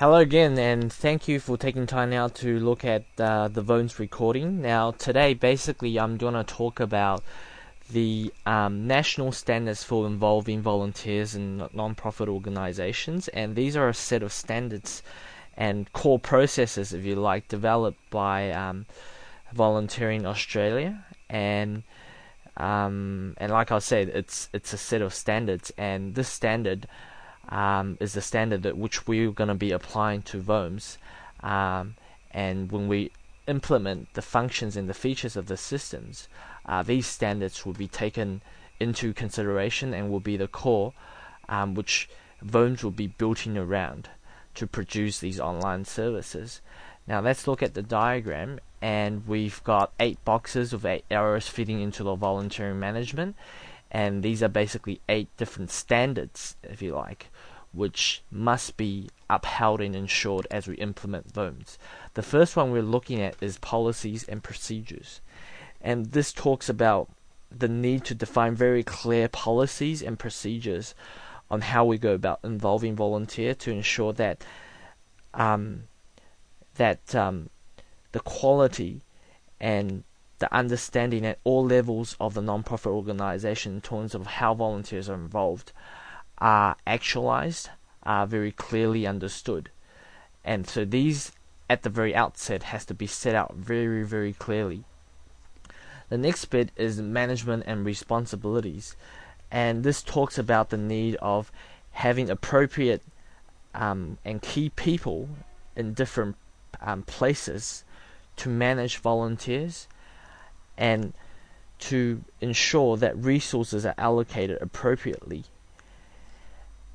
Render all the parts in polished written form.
Hello again, and thank you for taking time out to look at the Vones recording. Now, today, basically, I'm going to talk about the national standards for involving volunteers in non-profit organizations, and these are a set of standards and core processes, if you like, developed by Volunteering Australia, and like I said, it's a set of standards, and this standard is the standard that which we're going to be applying to VOMS. And when we implement the functions and the features of the systems, these standards will be taken into consideration and will be the core which VOMS will be built in around to produce these online services. Now let's look at the diagram, and we've got 8 boxes with 8 arrows fitting into the volunteering management, and these are basically 8 different standards, if you like, which must be upheld and ensured as we implement VOMS. The first one we're looking at is policies and procedures, and this talks about the need to define very clear policies and procedures on how we go about involving volunteer to ensure that the quality and the understanding at all levels of the non-profit organization in terms of how volunteers are involved are actualized, are very clearly understood. And so these, at the very outset, has to be set out very, very clearly. The next bit is management and responsibilities, and this talks about the need of having appropriate and key people in different places to manage volunteers and to ensure that resources are allocated appropriately.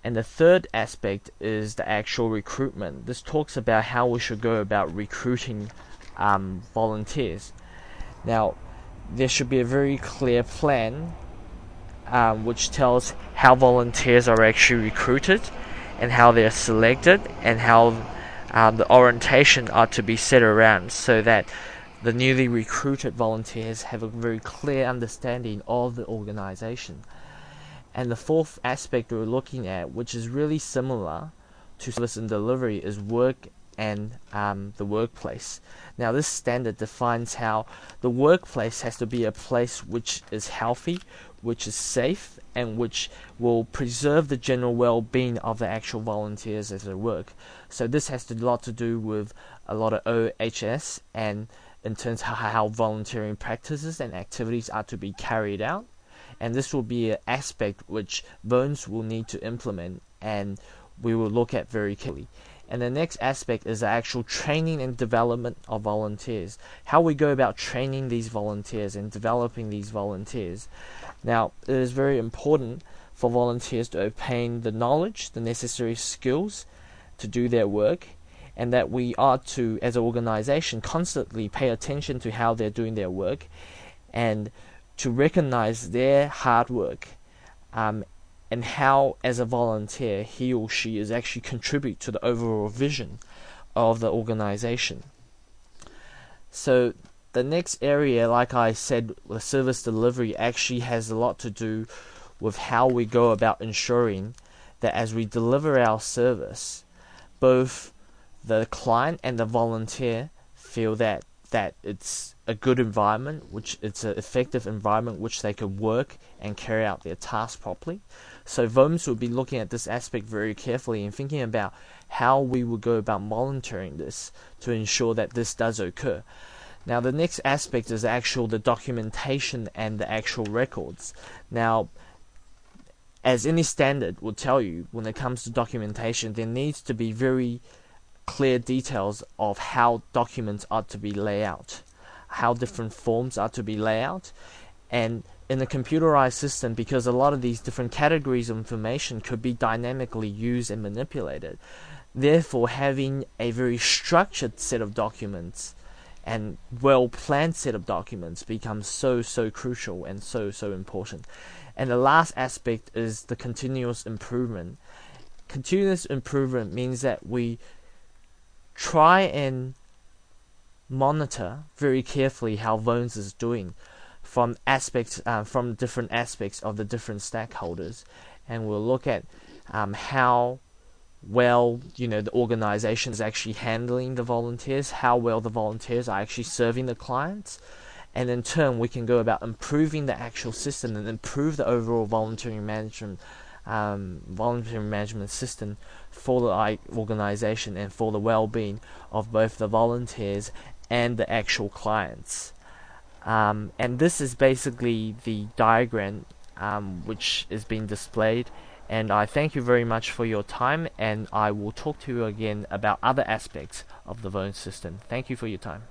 And the third aspect is the actual recruitment. This talks about how we should go about recruiting volunteers. Now, there should be a very clear plan which tells how volunteers are actually recruited and how they're selected and how the orientation are to be set around, so that the newly recruited volunteers have a very clear understanding of the organization. And the fourth aspect we're looking at, which is really similar to service and delivery, is work and the workplace. Now, this standard defines how the workplace has to be a place which is healthy, which is safe, and which will preserve the general well-being of the actual volunteers as they work. So this has a lot to do with a lot of OHS and in terms of how volunteering practices and activities are to be carried out. And this will be an aspect which VOMS will need to implement, and we will look at very carefully. And the next aspect is the actual training and development of volunteers. How we go about training these volunteers and developing these volunteers. Now, it is very important for volunteers to obtain the knowledge, the necessary skills to do their work, and that we are to, as an organization, constantly pay attention to how they're doing their work and to recognize their hard work and how, as a volunteer, he or she is actually contribute to the overall vision of the organization. So the next area, like I said, the service delivery actually has a lot to do with how we go about ensuring that as we deliver our service, both the client and the volunteer feel that it's a good environment, which it's an effective environment which they can work and carry out their tasks properly. So VOMS will be looking at this aspect very carefully and thinking about how we will go about monitoring this to ensure that this does occur. Now, the next aspect is the documentation and the actual records. Now, as any standard will tell you, when it comes to documentation, there needs to be very clear details of how documents are to be laid out, how different forms are to be laid out, and in a computerized system, because a lot of these different categories of information could be dynamically used and manipulated. Therefore, having a very structured set of documents and well-planned set of documents becomes so crucial and so important. And the last aspect is the continuous improvement. Continuous improvement means that we try and monitor very carefully how VOMS is doing from different aspects of the different stakeholders, and we'll look at how well, the organization is actually handling the volunteers, how well the volunteers are actually serving the clients, and in turn we can go about improving the actual system and improve the overall voluntary management system for the organization and for the well-being of both the volunteers and the actual clients. And this is basically the diagram which is being displayed, and I thank you very much for your time, and I will talk to you again about other aspects of the Vone system. Thank you for your time.